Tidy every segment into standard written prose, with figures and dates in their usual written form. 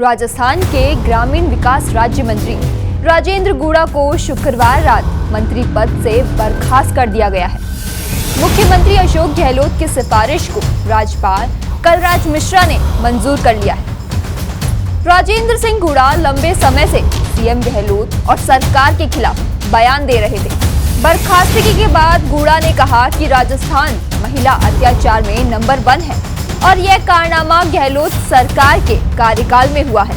राजस्थान के ग्रामीण विकास राज्य मंत्री राजेंद्र गुड़ा को शुक्रवार रात मंत्री पद से बर्खास्त कर दिया गया है। मुख्यमंत्री अशोक गहलोत की सिफारिश को राज्यपाल कलराज मिश्रा ने मंजूर कर लिया है। राजेंद्र सिंह गुड़ा लंबे समय से सीएम गहलोत और सरकार के खिलाफ बयान दे रहे थे। बर्खास्तगी के बाद गुड़ा ने कहा कि राजस्थान महिला अत्याचार में नंबर 1 है और यह कारनामा गहलोत सरकार के कार्यकाल में हुआ है।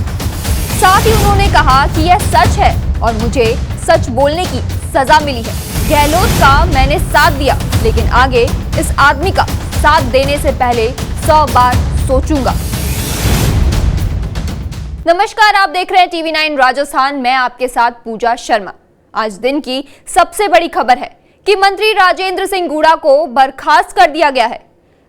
साथ ही उन्होंने कहा कि यह सच है और मुझे सच बोलने की सजा मिली है। गहलोत का मैंने साथ दिया, लेकिन आगे इस आदमी का साथ देने से पहले 100 बार सोचूंगा। नमस्कार, आप देख रहे हैं TV9 राजस्थान। मैं आपके साथ पूजा शर्मा। आज दिन की सबसे बड़ी खबर है कि मंत्री राजेंद्र सिंह गुड़ा को बर्खास्त कर दिया गया है।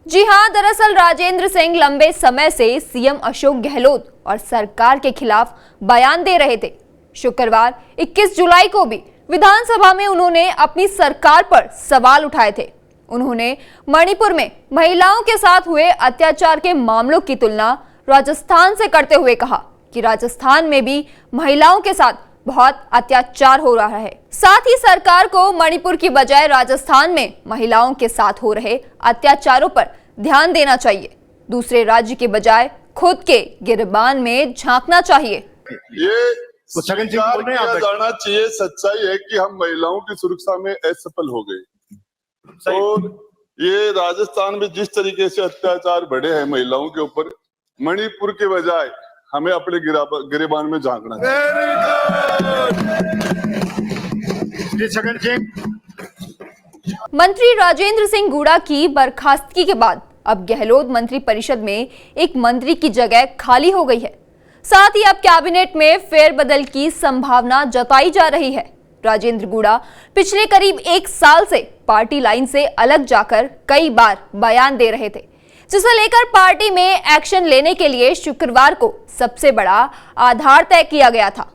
जी हां, दरअसल राजेंद्र सिंह लंबे समय से सीएम अशोक गहलोत और सरकार के खिलाफ बयान दे रहे थे। शुक्रवार 21 जुलाई को भी विधानसभा में उन्होंने अपनी सरकार पर सवाल उठाए थे। उन्होंने मणिपुर में महिलाओं के साथ हुए अत्याचार के मामलों की तुलना राजस्थान से करते हुए कहा कि राजस्थान में भी महिलाओं के साथ बहुत अत्याचार हो रहा है। साथ ही सरकार को मणिपुर की बजाय राजस्थान में महिलाओं के साथ हो रहे अत्याचारों पर ध्यान देना चाहिए। दूसरे राज्य के बजाय खुद के गिरबान में झांकना चाहिए। ये किया जाना चाहिए। सच्चाई है कि हम महिलाओं की सुरक्षा में असफल हो गए और ये राजस्थान में जिस तरीके से अत्याचार बढ़े हैं महिलाओं के ऊपर, मणिपुर के बजाय हमें अपने गिरेबान में झांकना चाहिए। मंत्री राजेंद्र सिंह गुड़ा की बर्खास्तगी के बाद अब गहलोत मंत्री परिषद में एक मंत्री की जगह खाली हो गई है। साथ ही अब कैबिनेट में फेरबदल की संभावना जताई जा रही है। राजेंद्र गुड़ा पिछले करीब 1 साल से पार्टी लाइन से अलग जाकर कई बार बयान दे रहे थे, जिसे लेकर पार्टी में एक्शन लेने के लिए शुक्रवार को सबसे बड़ा आधार तय किया गया था।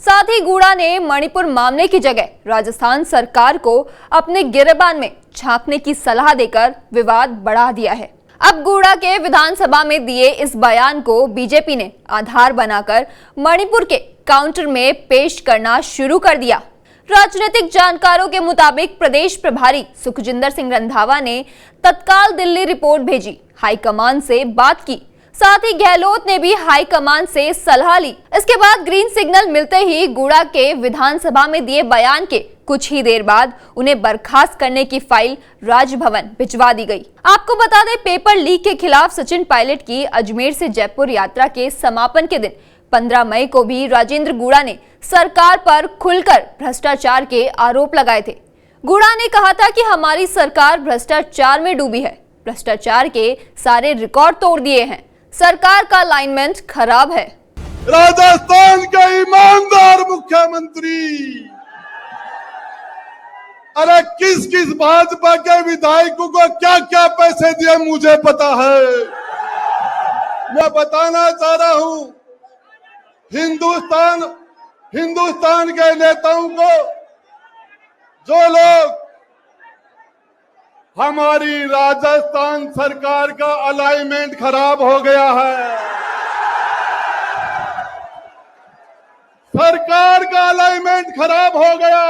साथ ही गुड़ा ने मणिपुर मामले की जगह राजस्थान सरकार को अपने गिरबान में झांकने की सलाह देकर विवाद बढ़ा दिया है। अब गुड़ा के विधानसभा में दिए इस बयान को बीजेपी ने आधार बनाकर मणिपुर के काउंटर में पेश करना शुरू कर दिया। राजनीतिक जानकारों के मुताबिक प्रदेश प्रभारी सुखजिंदर सिंह रंधावा ने तत्काल दिल्ली रिपोर्ट भेजी, हाईकमान से बात की। साथ ही गहलोत ने भी हाईकमान से सलाह ली। इसके बाद ग्रीन सिग्नल मिलते ही गुड़ा के विधानसभा में दिए बयान के कुछ ही देर बाद उन्हें बर्खास्त करने की फाइल राजभवन भिजवा दी गई। आपको बता दें, पेपर लीक के खिलाफ सचिन पायलट की अजमेर से जयपुर यात्रा के समापन के दिन 15 मई को भी राजेंद्र गुड़ा ने सरकार पर खुलकर भ्रष्टाचार के आरोप लगाए थे। गुड़ा ने कहा था कि हमारी सरकार भ्रष्टाचार में डूबी है, भ्रष्टाचार के सारे रिकॉर्ड तोड़ दिए हैं, सरकार का अलाइनमेंट खराब है। राजस्थान का ईमानदार मुख्यमंत्री, अरे किस किस भाजपा के विधायकों को क्या क्या पैसे दिए मुझे पता है। मैं बताना चाह रहा हूं, हिंदुस्तान के नेताओं को, जो लोग हमारी राजस्थान सरकार का अलाइनमेंट खराब हो गया है, सरकार का अलाइनमेंट खराब हो गया।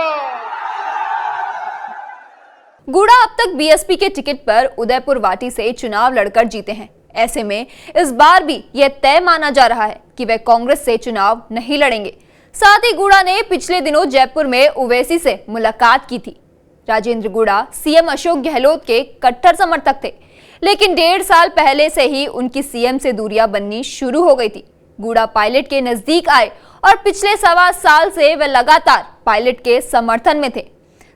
गुड़ा अब तक बीएसपी के टिकट पर उदयपुर वाटी से चुनाव लड़कर जीते हैं। ऐसे में इस बार भी यह तय माना जा रहा है कि वे कांग्रेस से चुनाव नहीं लड़ेंगे। साथ ही गुड़ा ने पिछले दिनों जयपुर में ओवैसी से मुलाकात की थी। राजेंद्र गुड़ा सीएम अशोक गहलोत के कट्टर समर्थक थे, लेकिन 1.5 साल पहले से ही उनकी सीएम से दूरियां बननी शुरू हो गई थी। गुड़ा पायलट के नजदीक आए और पिछले 1.25 साल से वे लगातार पायलट के समर्थन में थे।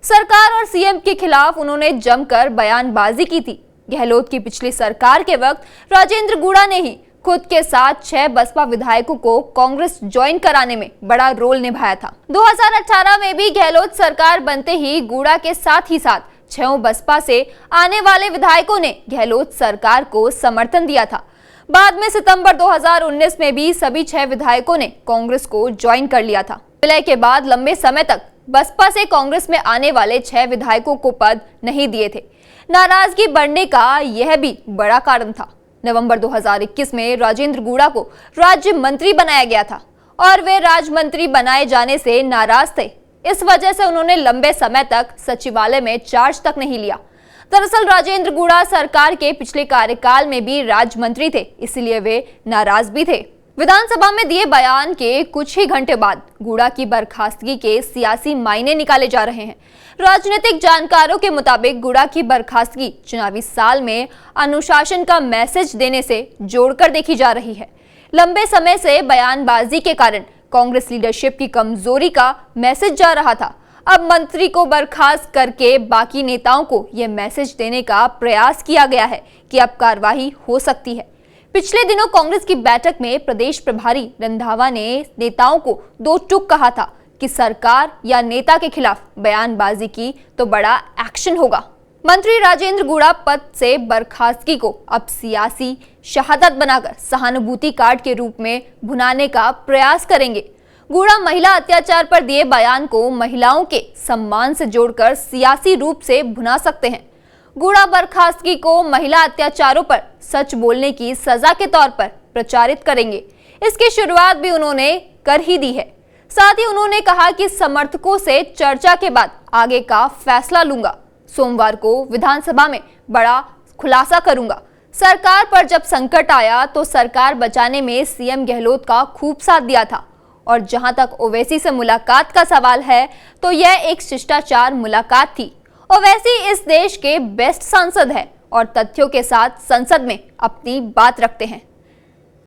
सरकार और सीएम के खिलाफ उन्होंने जमकर बयानबाजी की थी। गहलोत की पिछली सरकार के वक्त राजेंद्र गुड़ा ने ही खुद के साथ 6 बसपा विधायकों को कांग्रेस ज्वाइन कराने में बड़ा रोल निभाया था। 2018 में भी गहलोत सरकार बनते ही गुड़ा के साथ ही साथ 6 बसपा से आने वाले विधायकों ने गहलोत सरकार को समर्थन दिया था। बाद में सितंबर 2019 में भी सभी 6 विधायकों ने कांग्रेस को ज्वाइन कर लिया था। विलय के बाद लंबे समय तक बसपा से कांग्रेस में आने वाले 6 विधायकों को पद नहीं दिए थे। नाराजगी बढ़ने का यह भी बड़ा कारण था। नवंबर 2021 में राजेंद्र गूड़ा को राज्य मंत्री बनाया गया था और वे राज्य मंत्री बनाए जाने से नाराज थे। इस वजह से उन्होंने लंबे समय तक सचिवालय में चार्ज तक नहीं लिया। दरअसल राजेंद्र गूड़ा सरकार के पिछले कार्यकाल में भी राज्य मंत्री थे, इसलिए वे नाराज भी थे। विधानसभा में दिए बयान के कुछ ही घंटे बाद गूड़ा की बर्खास्तगी के सियासी मायने निकाले जा रहे हैं। राजनीतिक जानकारों के मुताबिक गूड़ा की बर्खास्तगी चुनावी साल में अनुशासन का मैसेज देने से जोड़कर देखी जा रही है। लंबे समय से बयानबाजी के कारण कांग्रेस लीडरशिप की कमजोरी का मैसेज जा रहा था। अब मंत्री को बर्खास्त करके बाकी नेताओं को यह मैसेज देने का प्रयास किया गया है कि अब कार्रवाई हो सकती है। पिछले दिनों कांग्रेस की बैठक में प्रदेश प्रभारी रंधावा ने नेताओं को दो टूक कहा था कि सरकार या नेता के खिलाफ बयानबाजी की तो बड़ा एक्शन होगा। मंत्री राजेंद्र गूड़ा पद से बर्खास्तगी को अब सियासी शहादत बनाकर सहानुभूति कार्ड के रूप में भुनाने का प्रयास करेंगे। गूड़ा महिला अत्याचार पर दिए बयान को महिलाओं के सम्मान से जोड़कर सियासी रूप से भुना सकते हैं। गूड़ा बर्खास्तगी को महिला अत्याचारों पर सच बोलने की सजा के तौर पर प्रचारित करेंगे। इसकी शुरुआत भी उन्होंने कर ही दी है। साथ ही उन्होंने कहा कि समर्थकों से चर्चा के बाद आगे का फैसला लूंगा। सोमवार को विधानसभा में बड़ा खुलासा करूंगा। सरकार पर जब संकट आया तो सरकार बचाने में सीएम गहलोत का खूब साथ दिया था। और जहां तक ओवैसी से मुलाकात का सवाल है तो यह एक शिष्टाचार मुलाकात थी। ओवैसी इस देश के बेस्ट सांसद हैं और तथ्यों के साथ संसद में अपनी बात रखते हैं।